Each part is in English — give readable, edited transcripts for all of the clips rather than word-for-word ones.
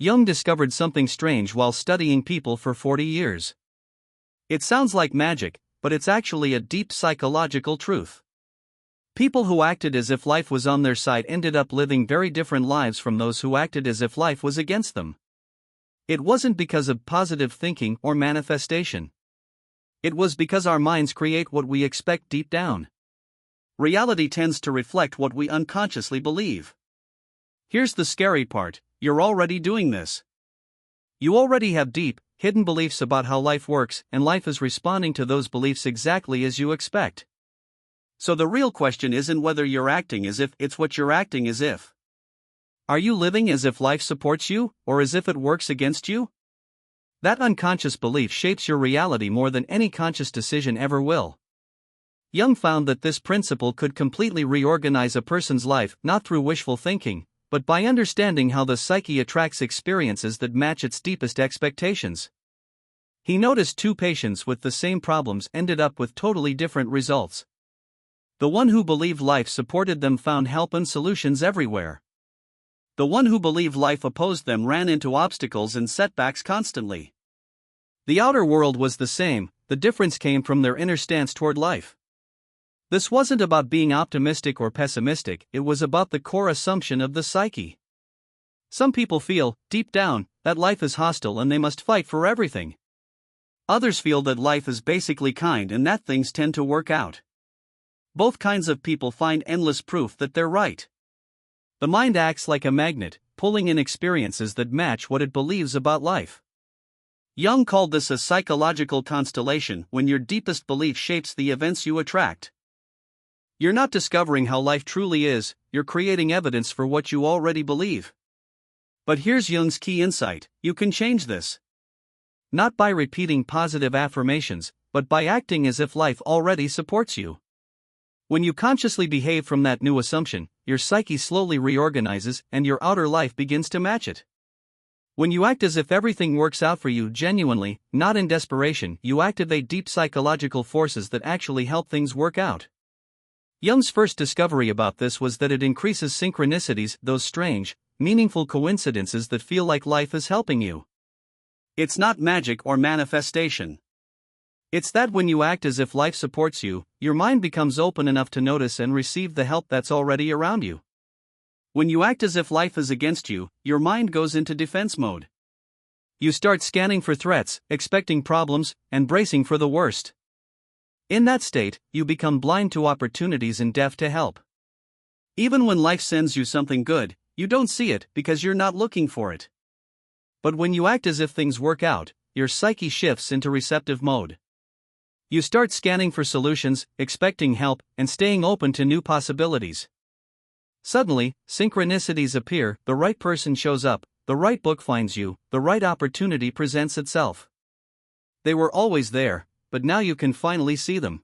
Jung discovered something strange while studying people for 40 years. It sounds like magic, but it's actually a deep psychological truth. People who acted as if life was on their side ended up living very different lives from those who acted as if life was against them. It wasn't because of positive thinking or manifestation. It was because our minds create what we expect deep down. Reality tends to reflect what we unconsciously believe. Here's the scary part: you're already doing this. You already have deep, hidden beliefs about how life works, and life is responding to those beliefs exactly as you expect. So the real question isn't whether you're acting as if, it's what you're acting as if. Are you living as if life supports you, or as if it works against you? That unconscious belief shapes your reality more than any conscious decision ever will. Jung found that this principle could completely reorganize a person's life, not through wishful thinking, but by understanding how the psyche attracts experiences that match its deepest expectations. He noticed two patients with the same problems ended up with totally different results. The one who believed life supported them found help and solutions everywhere. The one who believed life opposed them ran into obstacles and setbacks constantly. The outer world was the same, the difference came from their inner stance toward life. This wasn't about being optimistic or pessimistic, it was about the core assumption of the psyche. Some people feel, deep down, that life is hostile and they must fight for everything. Others feel that life is basically kind and that things tend to work out. Both kinds of people find endless proof that they're right. The mind acts like a magnet, pulling in experiences that match what it believes about life. Jung called this a psychological constellation, when your deepest belief shapes the events you attract. You're not discovering how life truly is, you're creating evidence for what you already believe. But here's Jung's key insight: you can change this. Not by repeating positive affirmations, but by acting as if life already supports you. When you consciously behave from that new assumption, your psyche slowly reorganizes and your outer life begins to match it. When you act as if everything works out for you genuinely, not in desperation, you activate deep psychological forces that actually help things work out. Jung's first discovery about this was that it increases synchronicities, those strange, meaningful coincidences that feel like life is helping you. It's not magic or manifestation. It's that when you act as if life supports you, your mind becomes open enough to notice and receive the help that's already around you. When you act as if life is against you, your mind goes into defense mode. You start scanning for threats, expecting problems, and bracing for the worst. In that state, you become blind to opportunities and deaf to help. Even when life sends you something good, you don't see it because you're not looking for it. But when you act as if things work out, your psyche shifts into receptive mode. You start scanning for solutions, expecting help, and staying open to new possibilities. Suddenly, synchronicities appear, the right person shows up, the right book finds you, the right opportunity presents itself. They were always there, but now you can finally see them.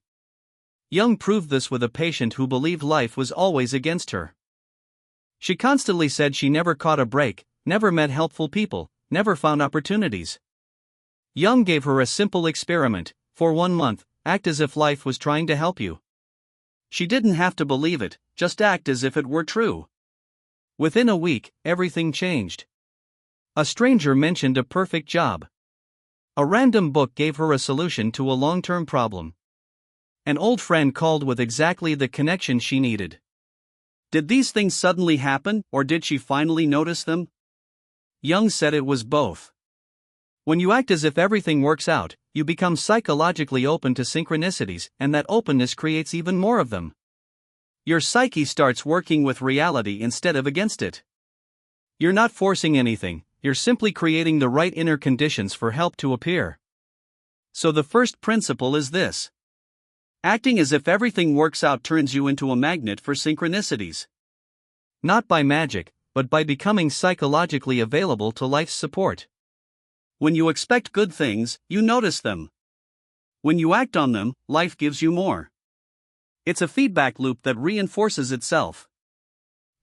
Jung proved this with a patient who believed life was always against her. She constantly said she never caught a break, never met helpful people, never found opportunities. Jung gave her a simple experiment: for 1 month, act as if life was trying to help you. She didn't have to believe it, just act as if it were true. Within a week, everything changed. A stranger mentioned a perfect job. A random book gave her a solution to a long-term problem. An old friend called with exactly the connection she needed. Did these things suddenly happen, or did she finally notice them? Jung said it was both. When you act as if everything works out, you become psychologically open to synchronicities, and that openness creates even more of them. Your psyche starts working with reality instead of against it. You're not forcing anything, you're simply creating the right inner conditions for help to appear. So the first principle is this: acting as if everything works out turns you into a magnet for synchronicities. Not by magic, but by becoming psychologically available to life's support. When you expect good things, you notice them. When you act on them, life gives you more. It's a feedback loop that reinforces itself.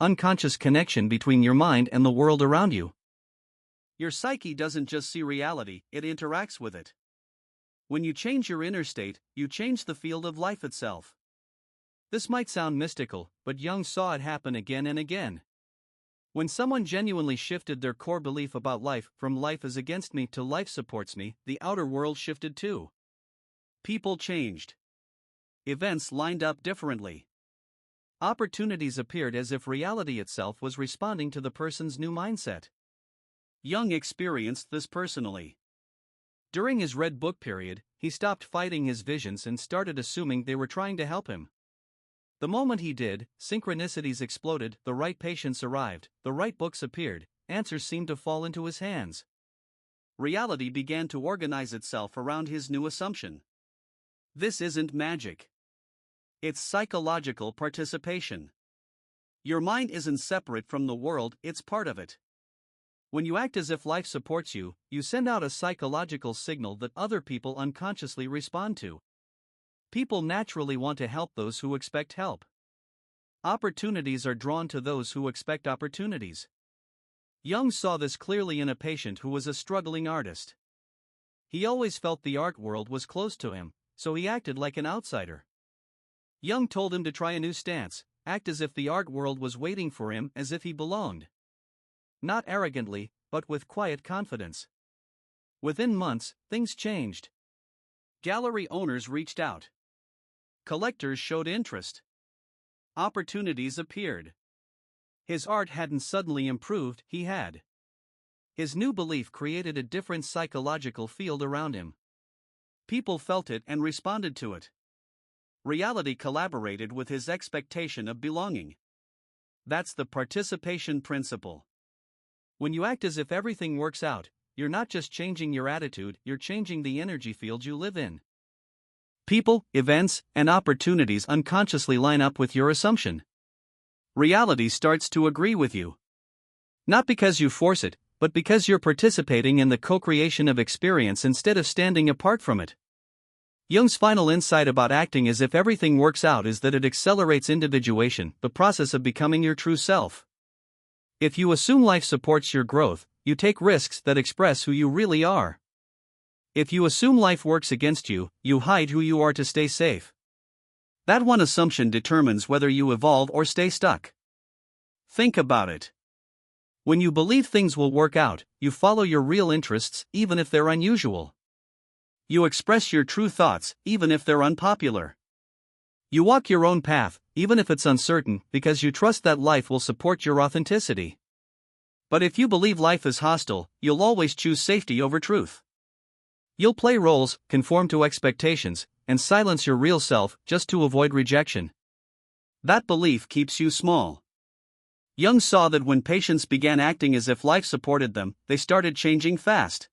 unconscious connection between your mind and the world around you. Your psyche doesn't just see reality, it interacts with it. When you change your inner state, you change the field of life itself. This might sound mystical, but Jung saw it happen again and again. When someone genuinely shifted their core belief about life from life is against me to life supports me, the outer world shifted too. People changed. Events lined up differently. Opportunities appeared as if reality itself was responding to the person's new mindset. Jung experienced this personally. During his Red Book period, he stopped fighting his visions and started assuming they were trying to help him. The moment he did, synchronicities exploded, the right patients arrived, the right books appeared, answers seemed to fall into his hands. Reality began to organize itself around his new assumption. This isn't magic. It's psychological participation. Your mind isn't separate from the world, it's part of it. When you act as if life supports you, you send out a psychological signal that other people unconsciously respond to. People naturally want to help those who expect help. Opportunities are drawn to those who expect opportunities. Jung saw this clearly in a patient who was a struggling artist. He always felt the art world was closed to him, so he acted like an outsider. Jung told him to try a new stance, act as if the art world was waiting for him, as if he belonged. Not arrogantly, but with quiet confidence. Within months, things changed. Gallery owners reached out. Collectors showed interest. Opportunities appeared. His art hadn't suddenly improved, he had. His new belief created a different psychological field around him. People felt it and responded to it. Reality collaborated with his expectation of belonging. That's the participation principle. When you act as if everything works out, you're not just changing your attitude, you're changing the energy field you live in. People, events, and opportunities unconsciously line up with your assumption. Reality starts to agree with you. Not because you force it, but because you're participating in the co-creation of experience instead of standing apart from it. Jung's final insight about acting as if everything works out is that it accelerates individuation, the process of becoming your true self. If you assume life supports your growth, you take risks that express who you really are. If you assume life works against you, you hide who you are to stay safe. That one assumption determines whether you evolve or stay stuck. Think about it. When you believe things will work out, you follow your real interests, even if they're unusual. You express your true thoughts, even if they're unpopular. You walk your own path, even if it's uncertain, because you trust that life will support your authenticity. But if you believe life is hostile, you'll always choose safety over truth. You'll play roles, conform to expectations, and silence your real self just to avoid rejection. That belief keeps you small. Jung saw that when patients began acting as if life supported them, they started changing fast.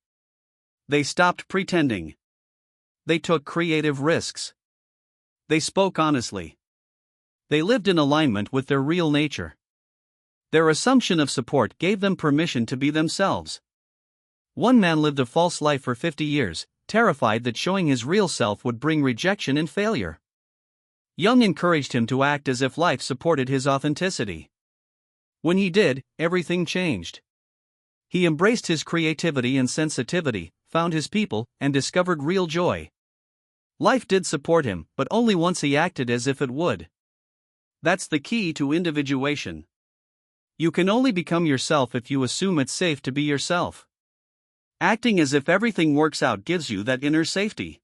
They stopped pretending. They took creative risks. They spoke honestly. They lived in alignment with their real nature. Their assumption of support gave them permission to be themselves. One man lived a false life for 50 years, terrified that showing his real self would bring rejection and failure. Jung encouraged him to act as if life supported his authenticity. When he did, everything changed. He embraced his creativity and sensitivity, found his people, and discovered real joy. Life did support him, but only once he acted as if it would. That's the key to individuation. You can only become yourself if you assume it's safe to be yourself. Acting as if everything works out gives you that inner safety.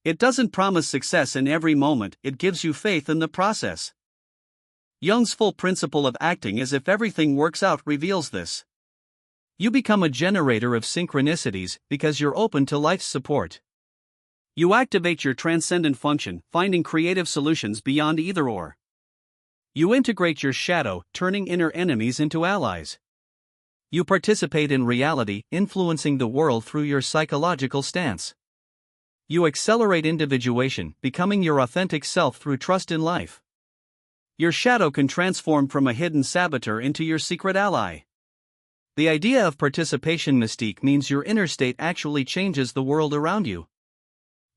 It doesn't promise success in every moment, it gives you faith in the process. Jung's full principle of acting as if everything works out reveals this. You become a generator of synchronicities because you're open to life's support. You activate your transcendent function, finding creative solutions beyond either-or. You integrate your shadow, turning inner enemies into allies. You participate in reality, influencing the world through your psychological stance. You accelerate individuation, becoming your authentic self through trust in life. Your shadow can transform from a hidden saboteur into your secret ally. The idea of participation mystique means your inner state actually changes the world around you.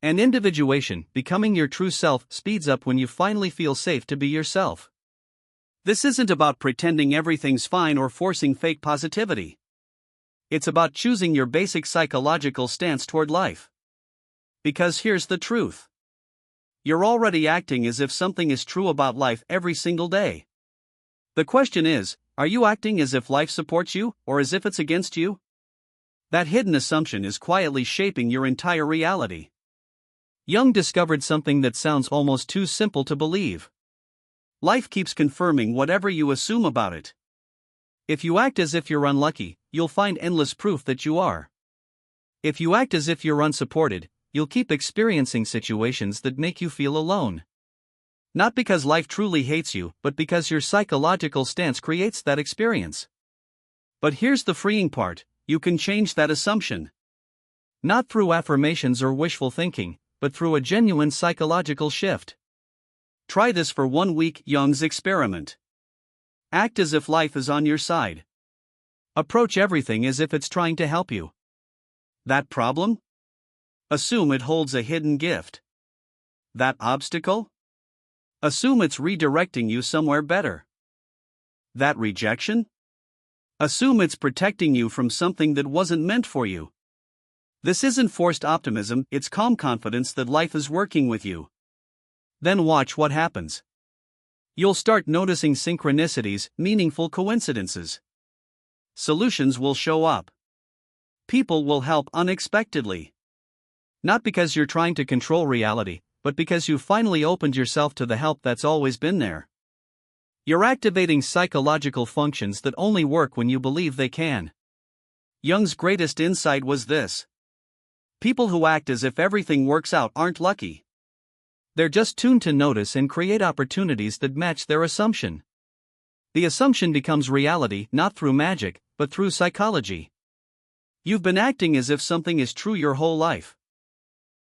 And individuation, becoming your true self, speeds up when you finally feel safe to be yourself. This isn't about pretending everything's fine or forcing fake positivity. It's about choosing your basic psychological stance toward life. Because here's the truth. You're already acting as if something is true about life every single day. The question is, are you acting as if life supports you, or as if it's against you? That hidden assumption is quietly shaping your entire reality. Jung discovered something that sounds almost too simple to believe. Life keeps confirming whatever you assume about it. If you act as if you're unlucky, you'll find endless proof that you are. If you act as if you're unsupported, you'll keep experiencing situations that make you feel alone. Not because life truly hates you, but because your psychological stance creates that experience. But here's the freeing part, you can change that assumption. Not through affirmations or wishful thinking, but through a genuine psychological shift. Try this for 1 week, Jung's experiment. Act as if life is on your side. Approach everything as if it's trying to help you. That problem? Assume it holds a hidden gift. That obstacle? Assume it's redirecting you somewhere better. That rejection? Assume it's protecting you from something that wasn't meant for you. This isn't forced optimism, it's calm confidence that life is working with you. Then watch what happens. You'll start noticing synchronicities, meaningful coincidences. Solutions will show up. People will help unexpectedly. Not because you're trying to control reality, but because you finally opened yourself to the help that's always been there. You're activating psychological functions that only work when you believe they can. Jung's greatest insight was this. People who act as if everything works out aren't lucky. They're just tuned to notice and create opportunities that match their assumption. The assumption becomes reality not through magic, but through psychology. You've been acting as if something is true your whole life.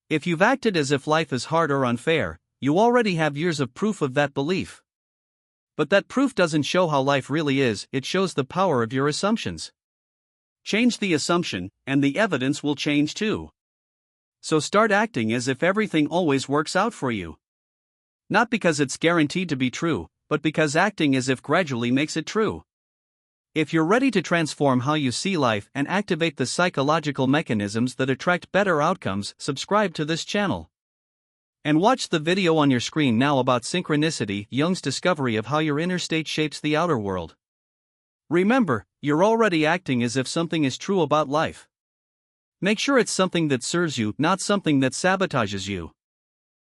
If you've acted as if life is hard or unfair, you already have years of proof of that belief. But that proof doesn't show how life really is, it shows the power of your assumptions. Change the assumption, and the evidence will change too. So start acting as if everything always works out for you. Not because it's guaranteed to be true, but because acting as if gradually makes it true. If you're ready to transform how you see life and activate the psychological mechanisms that attract better outcomes, subscribe to this channel. And watch the video on your screen now about synchronicity, Jung's discovery of how your inner state shapes the outer world. Remember, you're already acting as if something is true about life. Make sure it's something that serves you, not something that sabotages you.